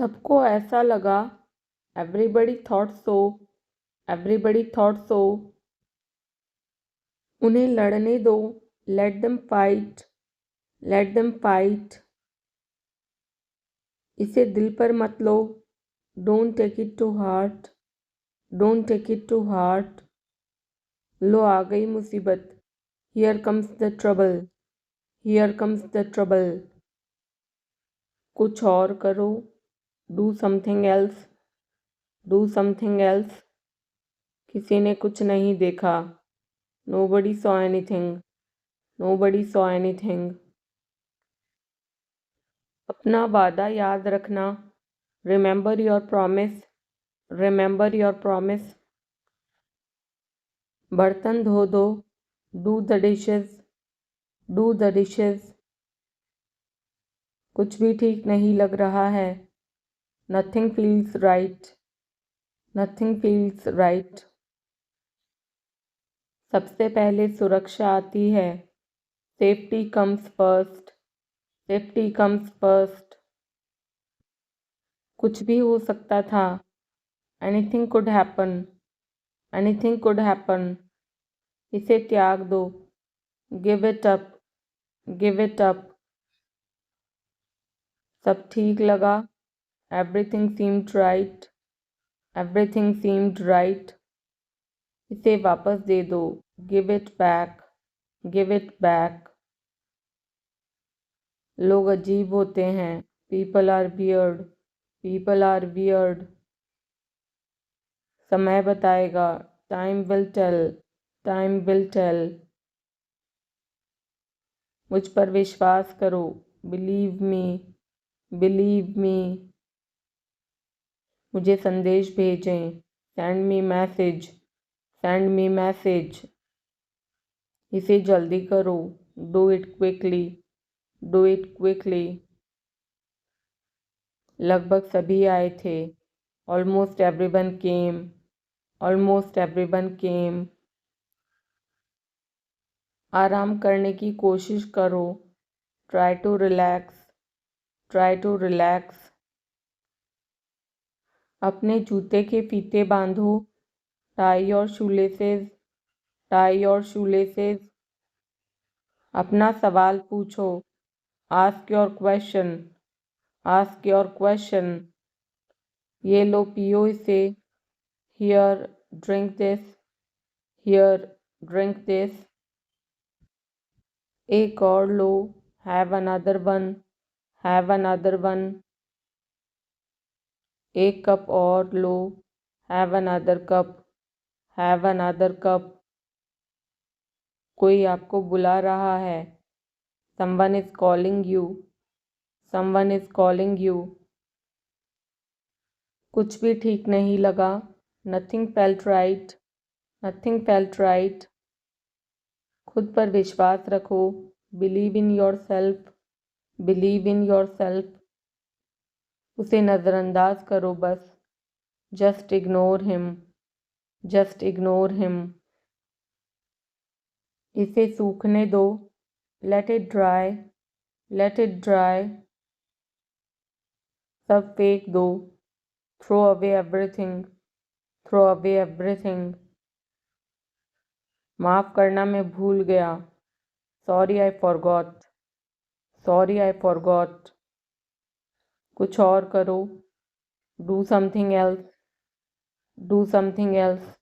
सबको ऐसा लगा, everybody thought so, everybody thought so. उन्हें लड़ने दो, let them fight, let them fight. इसे दिल पर मत लो, don't take it to heart, don't take it to heart. लो आ गई मुसीबत, here comes the trouble, here comes the trouble. कुछ और करो, do something else, do something else. किसी ने कुछ नहीं देखा, nobody saw anything, nobody saw anything. अपना वादा याद रखना, remember your promise, remember your promise. बर्तन धो दो, do the dishes, do the dishes. कुछ भी ठीक नहीं लग रहा है, nothing feels right, nothing feels right. सबसे पहले सुरक्षा आती है, safety comes first, safety comes first. कुछ भी हो सकता था, anything could happen, anything could happen. इसे त्याग दो, give it up, give it up. सब ठीक लगा, everything seemed right, everything seemed right. इसे वापस दे दो, give it back, give it back. लोग अजीब होते हैं, people are weird, people are weird. समय बताएगा, time will tell, time will tell. मुझ पर विश्वास करो, बिलीव मी, बिलीव मी। मुझे संदेश भेजें, send me message, send me message. इसे जल्दी करो, do it quickly, do it quickly. लगभग सभी आए थे, almost everyone came, almost everyone came. आराम करने की कोशिश करो, try to relax, try to relax. अपने जूते के फीते बांधो, tie your shoelaces, tie your shoelaces. अपना सवाल पूछो, ask your question, ask your question. ये लो पियो इसे, here drink this, here drink this. एक और लो, have another one, have another one. एक कप और लो, have another cup, have another cup. कोई आपको बुला रहा है, someone is calling you, someone is calling you. कुछ भी ठीक नहीं लगा, nothing felt right, nothing felt right. खुद पर विश्वास रखो, believe in yourself, believe in yourself. उसे नज़रअंदाज करो बस, just ignore him, just ignore him. इसे सूखने दो, let it dry, let it dry. सब फेंक दो, throw away everything, throw away everything. माफ़ करना मैं भूल गया, sorry I forgot, sorry I forgot. कुछ और करो, do something else, do something else.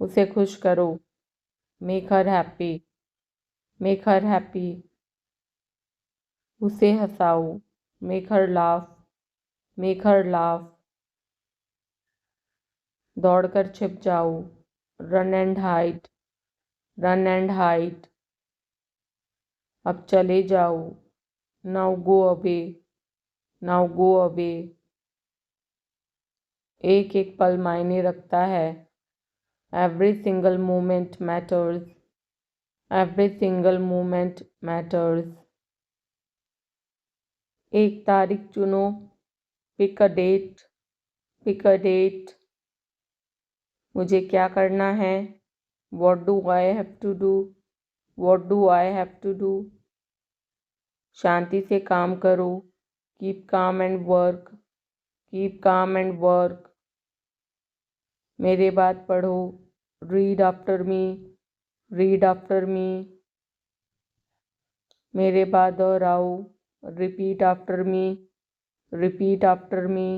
उसे खुश करो, make her happy, make her happy. उसे हंसाओ, make her laugh, make her laugh. दौड़कर छिप जाओ, run and hide, run and hide. अब चले जाओ, now go away, now go away. एक एक पल मायने रखता है, every single moment matters, every single moment matters. एक तारीख चुनो, pick a date, pick a date. मुझे क्या करना है, what do I have to do, what do I have to do. शांति से काम करो, keep calm and work, keep calm and work. मेरे बाद पढ़ो, read after me, read after me. मेरे बाद दोहराओ, repeat after me, repeat after me.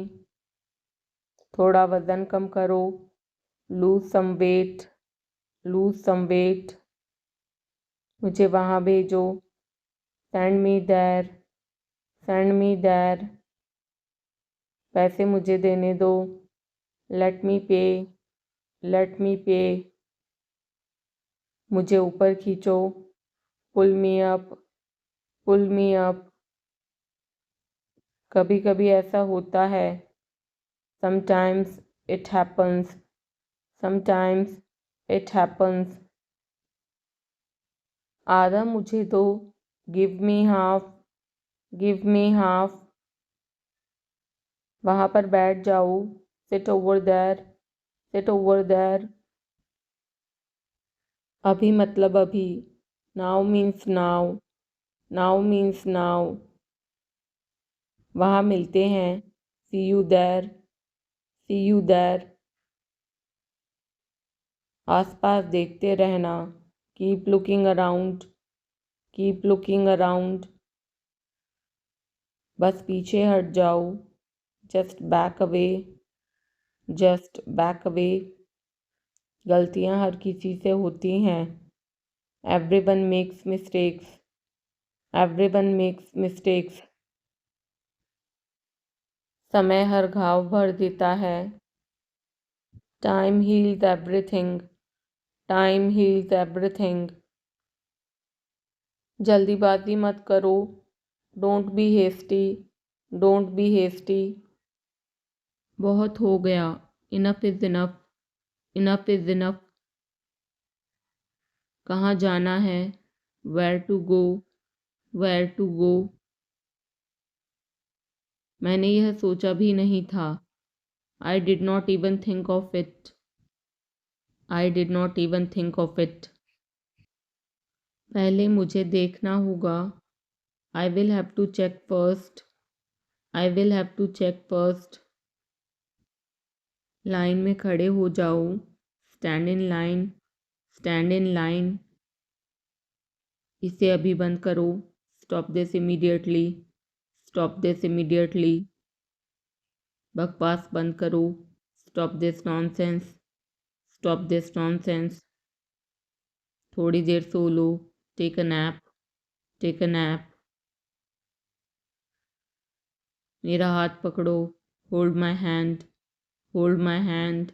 थोड़ा वज़न कम करो, lose some weight, lose some weight. मुझे वहाँ भेजो, send me there, send me there. पैसे मुझे देने दो, लेट मी पे, लेट मी पे। मुझे ऊपर खींचो, पुल मी अप, पुल मी अप। कभी कभी ऐसा होता है, sometimes it happens, sometimes it happens. आधा मुझे दो, give me half, give me half. वहाँ पर बैठ जाओ, sit over there, sit over there. अभी मतलब अभी, now means now, now means now. वहाँ मिलते हैं, see you there, see you there. आसपास देखते रहना, keep looking around, keep looking around. बस पीछे हट जाओ, just back away, just back away. गलतियाँ हर किसी से होती हैं, everyone makes mistakes, everyone makes mistakes. समय हर घाव भर देता है, time heals everything, time heals everything. जल्दीबाजी मत करो, don't be hasty, don't be hasty. बहुत हो गया, enough is enough, enough is enough. कहाँ जाना है, where to go, where to go. मैंने यह सोचा भी नहीं था, I did not even think of it, I did not even think of it. पहले मुझे देखना होगा, I will have to check first, I will have to check first. Line में खड़े हो जाओ, stand in line, stand in line. इसे अभी बंद करो, stop this immediately, stop this immediately. बकवास बंद करो, stop this nonsense, stop this nonsense. थोड़ी देर सो लो, take a nap, take a nap. मेरा हाथ पकड़ो, hold my hand, hold my hand.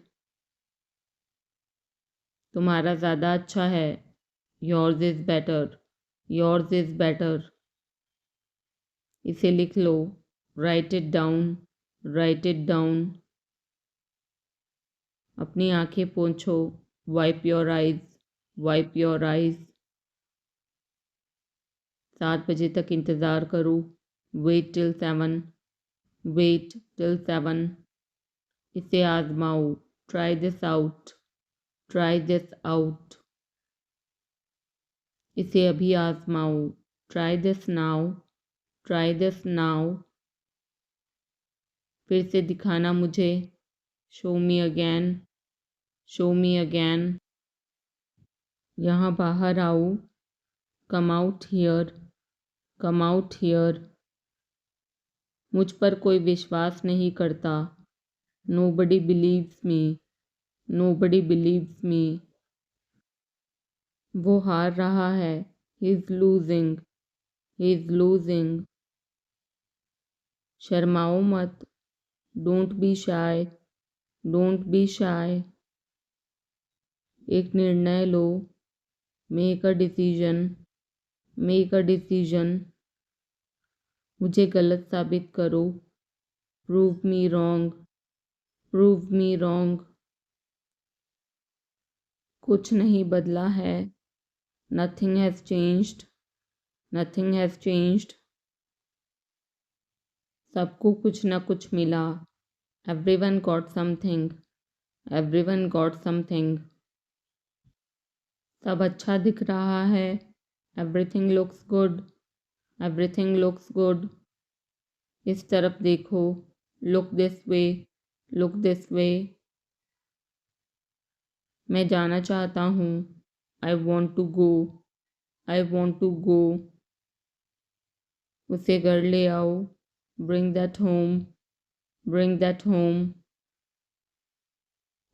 तुम्हारा ज़्यादा अच्छा है, yours is better, yours is better. इसे लिख लो, write it down, write it down. अपनी आंखें पोंछो, wipe your eyes, wipe your eyes. 7 बजे तक इंतज़ार करो, वेट टिल 7, वेट टिल 7। इसे आजमाओ, try this out, try this out. इसे अभी आजमाओ, try this now, try this now. फिर से दिखाना मुझे, show me again, show me again. यहाँ बाहर आओ, come out here, come out here. मुझ पर कोई विश्वास नहीं करता, nobody believes me, nobody believes me. वो हार रहा है, he is losing, he is losing. शर्माओ मत, don't be shy, don't be shy. एक निर्णय लो, make a decision, make a decision. मुझे गलत साबित करो, prove me wrong, prove me wrong. कुछ नहीं बदला है, nothing has changed, nothing has changed. सबको कुछ न कुछ मिला, everyone got something, everyone got something. सब अच्छा दिख रहा है, everything looks good, everything looks good. इस तरफ देखो, look this way, look this way. मैं जाना चाहता हूँ, I want to go, I want to गो। उसे घर ले आओ, bring that home, bring that home.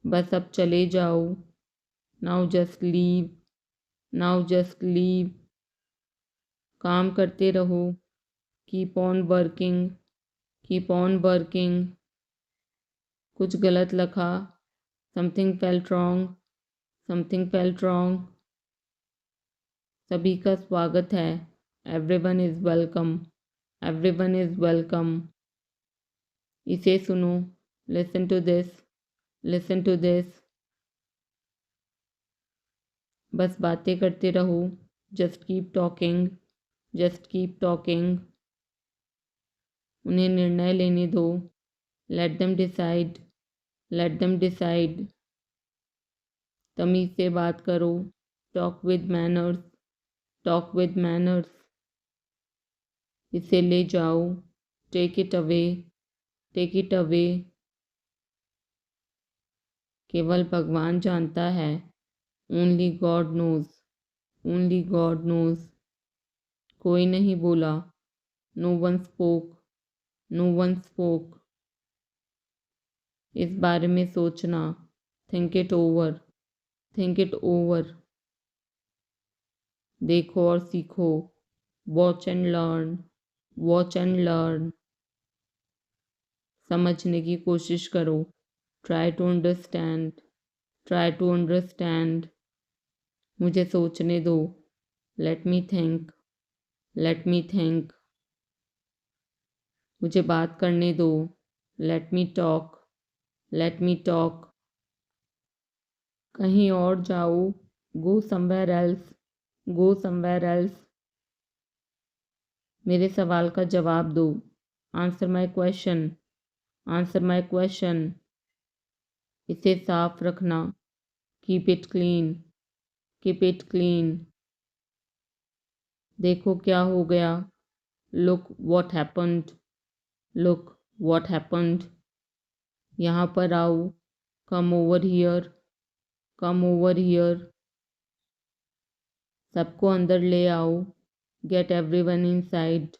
बस अब चले जाओ, now just leave, now just leave. काम करते रहो, keep on working, keep on working. कुछ गलत लिखा, something felt wrong, something felt wrong. सभी का स्वागत है, everyone is welcome, everyone is welcome. इसे सुनो, listen to this, listen to this. बस बातें करते रहो, just keep talking, just keep talking. उन्हें निर्णय लेने दो, let them decide, let them decide. तमीज़ से बात करो, talk with manners, talk with manners. इसे ले जाओ, take it away, take it away. केवल भगवान जानता है, only God knows, only God knows. कोई नहीं बोला, no one spoke, no one spoke. इस बारे में सोचना, think it over, think it over. देखो और सीखो, watch and learn, watch and learn. समझने की कोशिश करो, try to understand, try to understand. मुझे सोचने दो, let me think, let me think. मुझे बात करने दो, let me talk, let me talk. कहीं और जाओ, go somewhere else, go somewhere else. मेरे सवाल का जवाब दो, answer my question, answer my question. इसे साफ रखना, keep it clean, keep it clean. देखो क्या हो गया, look what happened, look what happened. यहाँ पर आओ, come over here, come over here. सबको अंदर ले आओ, get everyone inside,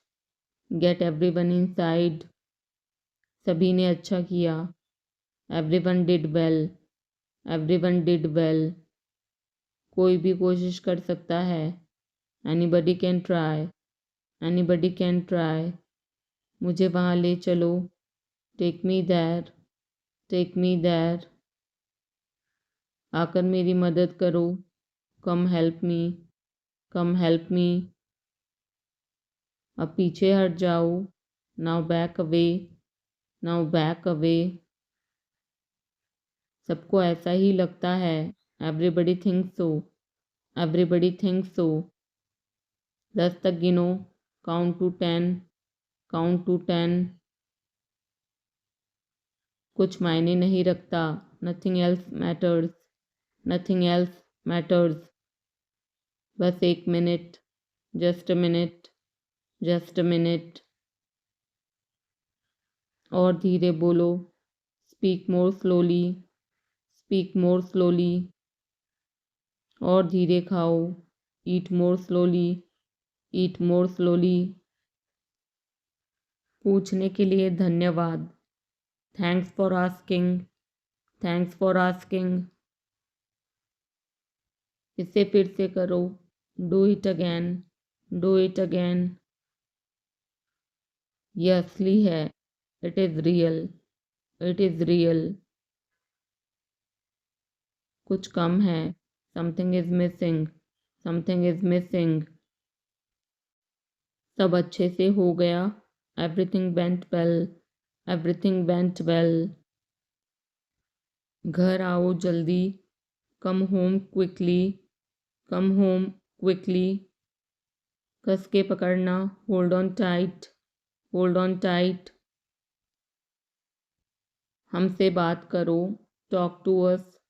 get everyone inside. सभी ने अच्छा किया, everyone did well, everyone did well. कोई भी कोशिश कर सकता है, anybody can try, anybody can try. मुझे वहाँ ले चलो, take me there, take me there. आकर मेरी मदद करो, कम हेल्प मी, कम हेल्प मी। अब पीछे हट जाओ, now back away, now back away. सबको ऐसा ही लगता है, एवरीबडी थिंक्स सो, एवरीबडी थिंक्स सो। 10 तक गिनो, काउंट टू 10, काउंट टू 10। कुछ मायने नहीं रखता, nothing else matters, nothing else matters. बस 1 minute, just a minute, just a minute. और धीरे बोलो, speak more slowly, speak more slowly. और धीरे खाओ, ईट मोर स्लोली, ईट मोर स्लोली। पूछने के लिए धन्यवाद, thanks for asking, thanks for asking. इसे फिर से करो, do it again, do it again. यह असली है, it is real, it is real. कुछ कम है, something is missing, something is missing. सब अच्छे से हो गया, everything went well, everything went well. घर आओ जल्दी, come home quickly, come home quickly. कस के पकड़ना, hold on tight, hold on tight. हमसे बात करो, talk to us,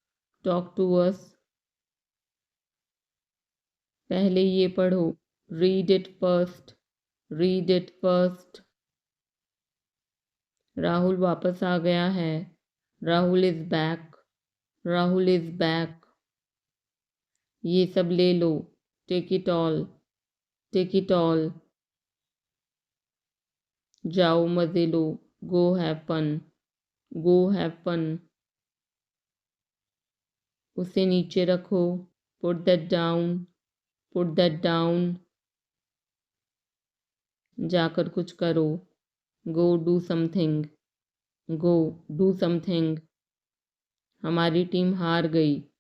talk to us. पहले ये पढ़ो, read it first, read it first. Rahul वापस आ गया है। Rahul is back. Rahul is back. ये सब ले लो। Take it all. Take it all. जाओ मज़े लो। Go have fun. Go have fun. उसे नीचे रखो। Put that down. Put that down. जाकर कुछ करो। Go do something. Go do something. हमारी टीम हार गई।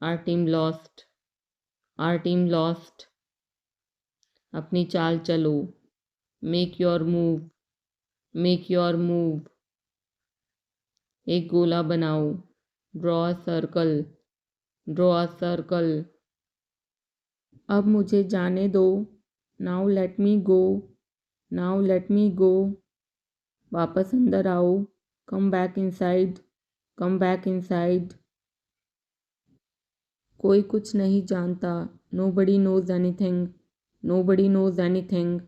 Our team lost. Are team lost. अपनी चाल चलो। Make your move. Make your move. एक गोला बनाओ। Draw a circle. Draw a circle. अब मुझे जाने दो। Now let me go. Now let me go. वापस अंदर आओ। Come back inside. Come back inside. कोई कुछ नहीं जानता। Nobody knows anything. Nobody knows anything.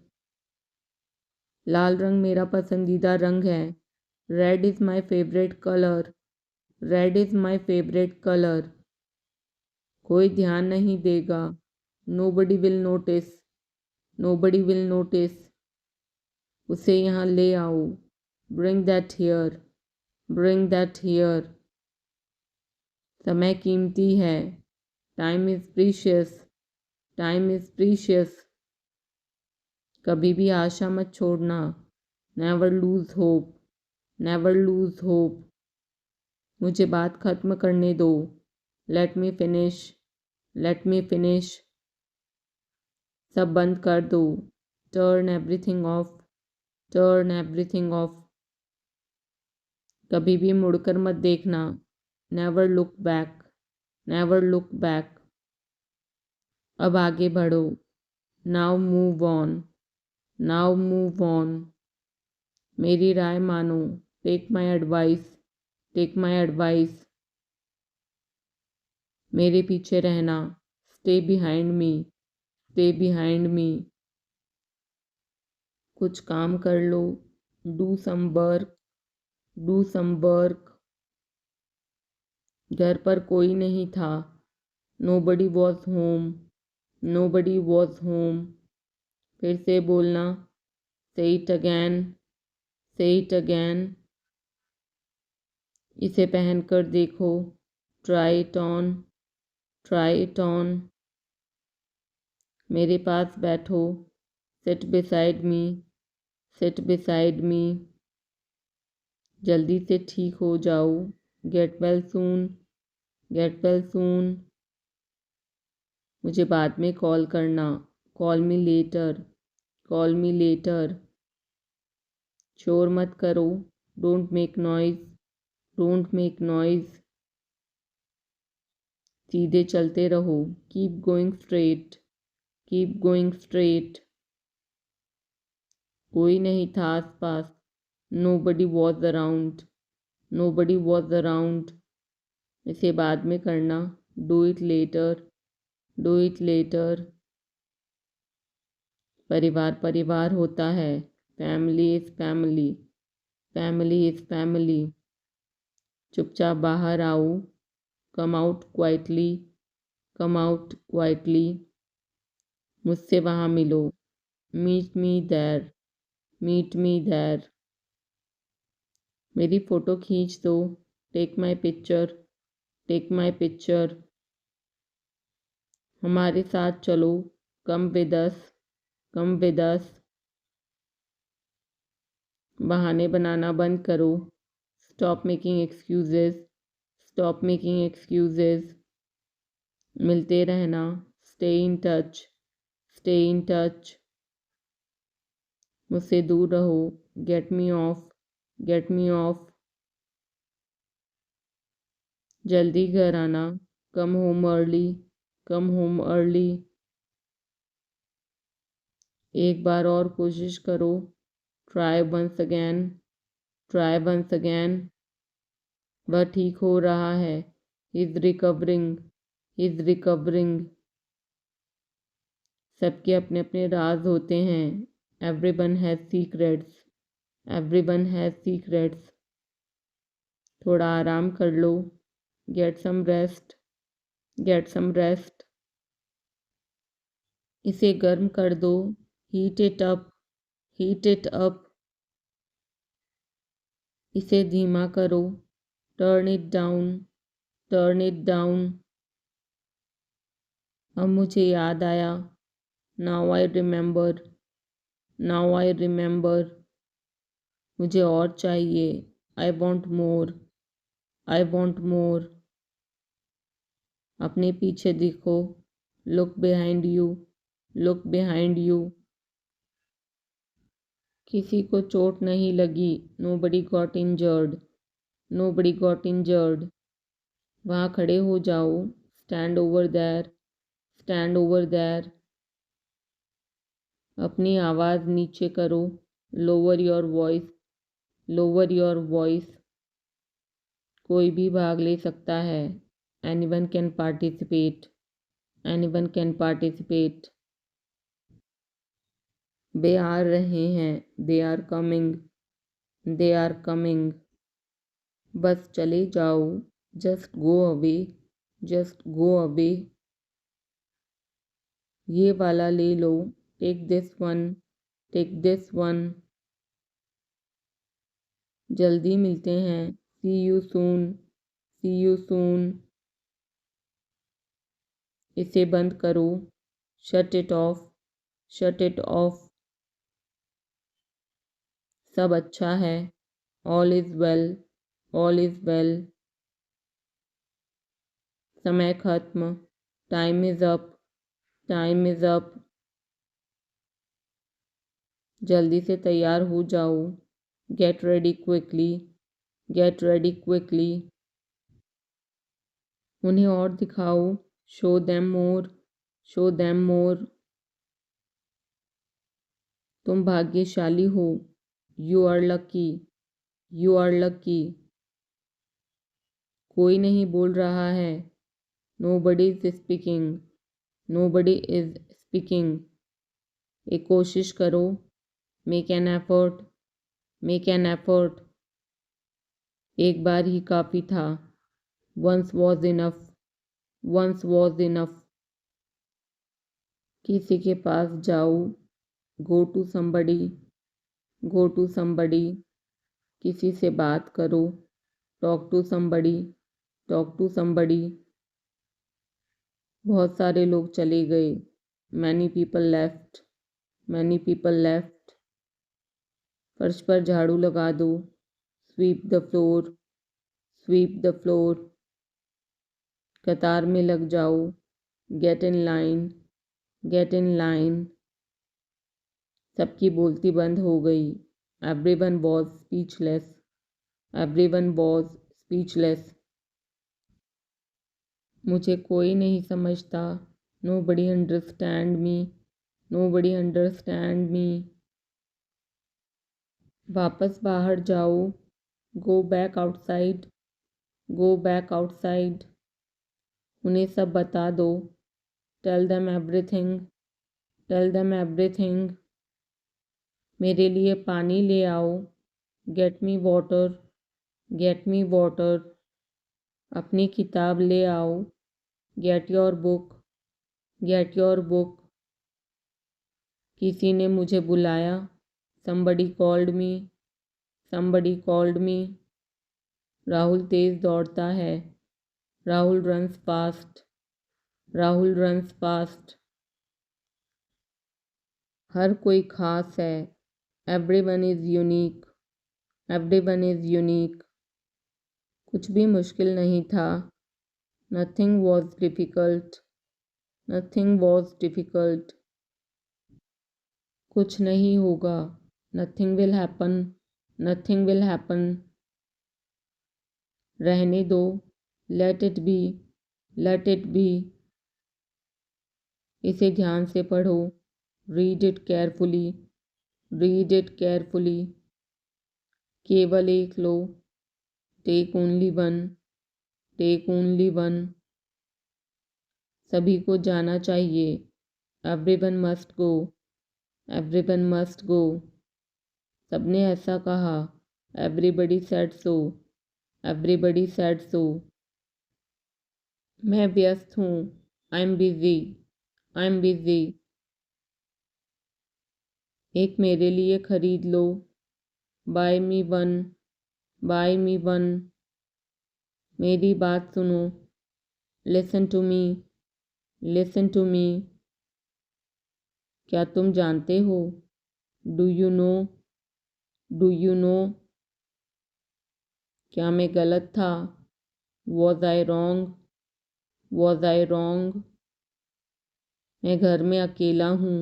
लाल रंग मेरा पसंदीदा रंग है। Red is my favourite colour. Red is my favourite colour. कोई ध्यान नहीं देगा। Nobody will notice. Nobody will notice. उसे यहाँ ले आओ। Bring that here. Bring that here. समय कीमती है। Time is precious. Time is precious. कभी भी आशा मत छोड़ना। Never lose hope. Never lose hope. मुझे बात ख़त्म करने दो। Let me finish. Let me finish. सब बंद कर दो। Turn everything of. Turn everything of. कभी भी मुड़कर मत देखना। Never look back. Never look back. अब आगे बढ़ो। Now move on. Now move on. मेरी राय मानो। Take my advice. Take my advice. मेरे पीछे रहना। Stay behind me. Stay behind me. कुछ काम कर लो। Do some work. Do some work. घर पर कोई नहीं था। Nobody was home. Nobody was home. फिर से बोलना। Say it again. Say it again. इसे पहन कर देखो। Try it on. Try it on. मेरे पास बैठो। Seat beside me. Seat beside me. जल्दी से ठीक हो जाओ। Get well soon. Get well soon. मुझे बाद में कॉल करना। Call me later. Call me later. शोर मत करो। Don't make noise. Don't make noise. सीधे चलते रहो। Keep going straight. Keep going straight. कोई नहीं था आसपास। Nobody was around. Nobody was around. इसे बाद में करना। Do it later. Do it later. परिवार परिवार होता है। Family is family. Family is family. चुपचाप बाहर आओ। Come out quietly. Come out quietly. मुझसे वहाँ मिलो। Meet me there. Meet me there. मेरी फ़ोटो खींच दो। Take my picture. Take my picture. हमारे साथ चलो। Come with us. Come with us. बहाने बनाना बंद करो। Stop making excuses. Stop making excuses. मिलते रहना। Stay in touch. Stay in touch. मुझसे दूर रहो। Get me off. Get me of. जल्दी घर आना। Come home early. Come home early. एक बार और कोशिश करो। Try once again. Try once again. वह ठीक हो रहा है। Is recovering. Is recovering. सबके अपने अपने राज होते हैं। Everyone has secrets. Everyone has secrets. थोड़ा आराम कर लो। Get some rest, get some rest. इसे गर्म कर दो। Heat it up, heat it up. इसे धीमा करो। Turn it down, turn it down. अब मुझे याद आया। Now I remember, now I remember. मुझे और चाहिए। I want more, I want more. अपने पीछे देखो। Look behind you, look behind you. किसी को चोट नहीं लगी। Nobody got injured, nobody got injured. वहाँ खड़े हो जाओ। Stand over there, stand over there. अपनी आवाज़ नीचे करो। Lower your voice, lower your voice. कोई भी भाग ले सकता है। Anyone can participate, anyone can participate. वे आ रहे हैं। They are coming, they are coming. बस चले जाओ। Just go away, just go away. ये वाला ले लो। Take this one, take this one. जल्दी मिलते हैं। See you soon, see you soon. इसे बंद करो। Shut it off, shut it off. सब अच्छा है। All is well, all is well. समय खत्म। Time is up, time is up. जल्दी से तैयार हो जाओ। Gate ready quickly, get ready quickly. उन्हें और दिखाओ। Show them more, show them more. तुम भाग्यशाली हो। You are lucky, you are lucky. कोई नहीं बोल रहा है। Nobody is speaking, nobody is speaking. एक कोशिश करो। Make an effort, make an effort. एक बार ही काफ़ी था। Once was enough, once was enough. किसी के पास जाओ। Go to somebody, go to somebody. किसी से बात करो। Talk to somebody, talk to somebody. बहुत सारे लोग चले गए। Many people left, many people left. फर्श पर झाड़ू लगा दो। Sweep the floor, sweep the floor. कतार में लग जाओ। Get in line, get in line. सबकी बोलती बंद हो गई। Everyone was speechless, everyone was speechless. मुझे कोई नहीं समझता। Nobody understand me, nobody understand me. वापस बाहर जाओ। Go back outside, go back outside. उन्हें सब बता दो। Tell them everything, tell them everything. मेरे लिए पानी ले आओ। Get me water, get me water. अपनी किताब ले आओ। Get your book, get your book. किसी ने मुझे बुलाया। Somebody called me, somebody called me. Rahul तेज दौड़ता है। Rahul runs fast, Rahul runs fast. हर कोई खास है। Everyone is unique, everyone is unique. कुछ भी मुश्किल नहीं था। Nothing was difficult, nothing was difficult. कुछ नहीं होगा। Nothing will happen, nothing will happen. रहने दो। Let it be, let it be. इसे ध्यान से पढ़ो। Read it carefully, read it carefully. केवल एक लो। Take only one, take only one. सभी को जाना चाहिए। Everyone must go, everyone must go. सबने ऐसा कहा। Everybody said so. Everybody said so. मैं व्यस्त हूँ। I am busy. I am busy. एक मेरे लिए खरीद लो। Buy me one. Buy me one. मेरी बात सुनो। Listen to me. Listen to me. क्या तुम जानते हो? Do you know? Do you know? क्या मैं गलत था? Was I wrong? Was I wrong? मैं घर में अकेला हूँ।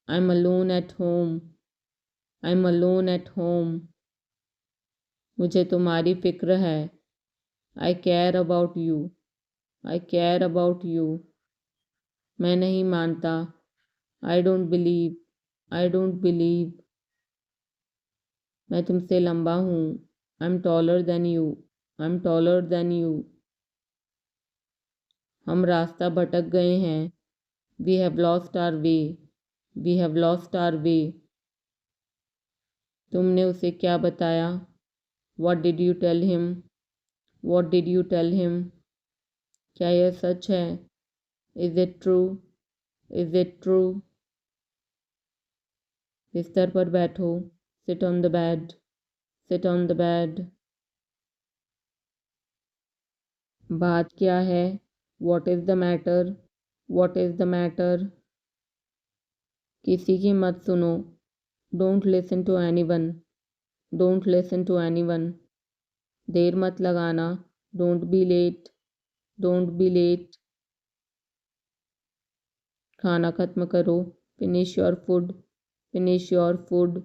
I am alone at home. I am alone at home. मुझे तुम्हारी फिक्र है। I care about you. I care about you. मैं नहीं मानता। I don't believe. I don't believe. मैं तुमसे लंबा हूँ। I am taller than you. I am taller than you. हम रास्ता भटक गए हैं। We have lost our way. We have lost our way. तुमने उसे क्या बताया? What did you tell him? What did you tell him? क्या यह सच है? Is it true? Is it true? बिस्तर पर बैठो। Sit on the bed. Sit on the bed. बात क्या है? What is the matter? What is the matter? किसी की मत सुनो। Don't listen to anyone. Don't listen to anyone. देर मत लगाना। Don't be late. Don't be late. खाना खत्म करो। Finish your food. Finish your food.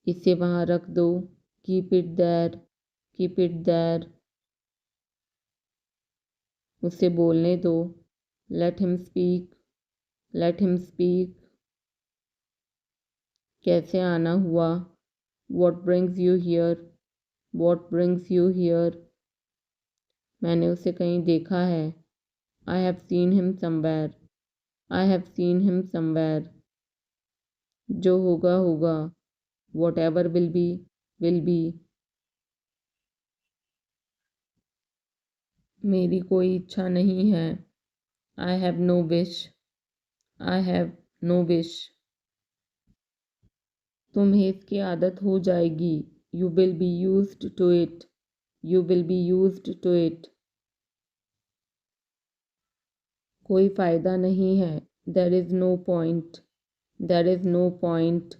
इसे वहाँ रख दो। Keep it there. Keep it there. उसे बोलने दो। Let him speak. Let him speak. कैसे आना हुआ? What brings you here? What brings you here? मैंने उसे कहीं देखा है। I have seen him somewhere. I have seen him somewhere. जो होगा होगा। Whatever will be will be. मेरी कोई इच्छा नहीं है। I have no wish. I have no wish. तुम्हें इसकी आदत हो जाएगी। You will be used to it. You will be used to it. कोई फ़ायदा नहीं है। There is no point. There is no point.